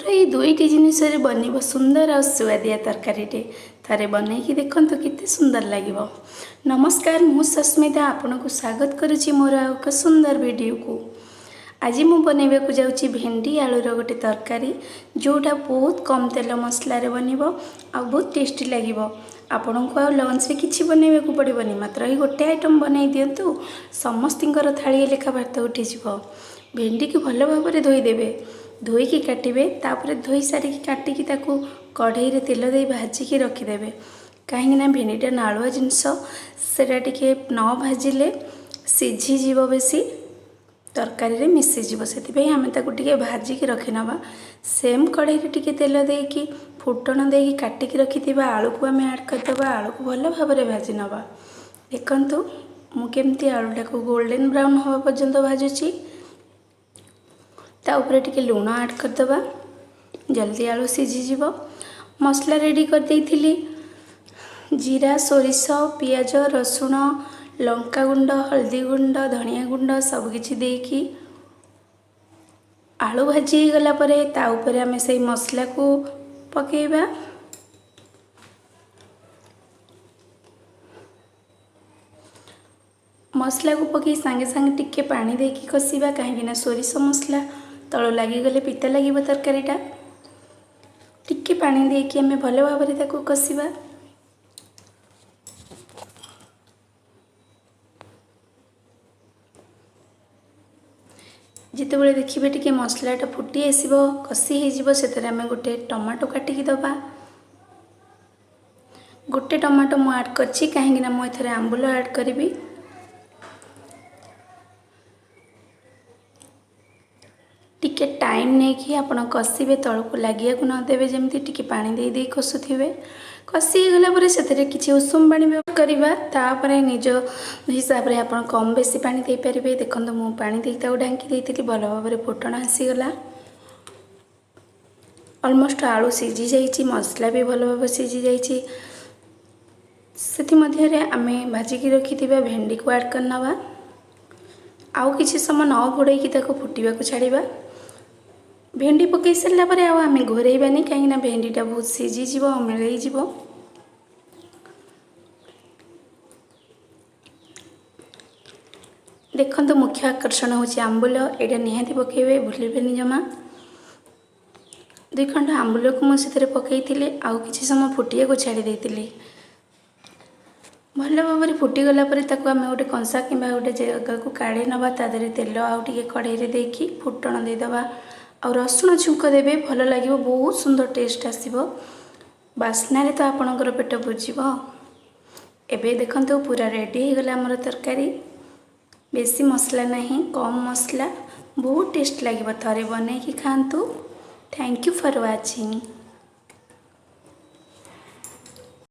यही दुईटी जिनिस बन सुंदर और सुआदिया तरकारी थे बनईकि देखते केते सुंदर लगे। नमस्कार, मु सस्मिता आपन को स्वागत करुच्ची मोर एक सुंदर वीडियो को। आज मु बनइबा को जाउची भेंडी आलूर गोटे तरकारी जोटा बहुत कम तेल मसला बनिबो आ बहुत टेस्टी लगे। आपण को आ लंच रे किछि बनइबा को पड़िबनी, मात्र ही गोटे आइटम बनई दियंतु, समस्तिंकर थाली लेखा भात उठी जिवो। भेंडी की भल भाव में धोई देबे, धोईकी काटिबे, तापर धोई सारिकी काटिकी ताकू कढ़ई रे तेल दे भाजिकी रखिदेबे। कहीं भेंडीटा नालुआ जिनस सेटा टिके न भाजिले सीझी जीव, बेसी तरकारी रे मिसी जीव, सेति आमे ताकू टिके भाजिकी रखि नबा। सेम कढ़ई रे टिके तेल देकी फुटण देकी काटिकी रखिथिबा आलू को आमे ऐड करदबा। आलू को भल भाव में भाजी नबा। देखंतु मु केमती आलूटा को गोल्डन ब्राउन हवा पर्यंत भाजुची। ता ऊपर टिके लुण ऐड करदबा, जल्दी आलू सीझी जीव। मसला रेडी कर देइथिली, जीरा, सोरिष, पियाज, रसुण, लंका गुंड, हल्दी गुंड, धनिया गुंड सब किछि देकी आलू भाजी गला परे ता ऊपर आमे सेई मसला को पकेइबा। मसला को पकई सांगे सांगे टिके पानी देकी कसिबा, कहीं सोरिष मसला तल लगिगले पिता लगे तरकारीटा। टिके पानी देकी आमे भल भाव में ताकू कसिबा। जितेबाला देखिए टिके मसलाटा फुटी आसो, कषि हो, से आमे गोटे टमाटो काटिकी दबा। गोटे टमाटो मु ऐड करछि, कहीं मु एथरे आंबुल ऐड करी। टिके टाइम नहीं कि आपन कषिबे, तल को लगिया को न देबे, जेमती टिके पानी दे दे कषुथिबे। कषि गला परे सेतरे किछि उषुम पानी व्यवहार करिबा। तापरे निज हिसाब रे आपन कम बेसी पानी दे परिबे। देखंतु मु पानी दे ताऊ ढांकी देइतिली, भल भाव रे फुटण आसी गला। ऑलमोस्ट आलू सीझी जाइछि, मसला भी भल भाव सीझी जाइछि। सेति मध्य रे आमे भाजिकी रखिथिबा भेंडी को ऐड करनबा। आउ किछि समय न घोड़ेकी ताको फुटिबा को छाड़िबा। भेंडी पकई सारा पर आम घोरइबानी, कहीं भेंडीटा बहुत सीझी जीव, मिलई जीव। देखंतु मुख्य आकर्षण होची आंबुल, एटा निहाती पकेबे, भूलिबेनी जमा। 2 खंड आंबुल को मुझे पकई आउ किछि समय फुटिया को छाड़ी देइतिली। भल भाव में फुटीगला आम गोटे कंसा कि गोटे जगह को काढ़ी नवा, तादे तेल आउ टिके कढ़ई रे देकी फुटण देदेबा और रसुण छुंक देबे। भल लगे, बहुत सुंदर टेस्ट आसीबो। बास्ना रे तो आपणकर पेट बुझीबो। एबे देखंतु पूरा रेडी हो गला हमर तरकारी। बेसी मसला नहीं, कम मसला, बहुत टेस्ट लगे। थरे बने कि खांतु। Thank you for watching.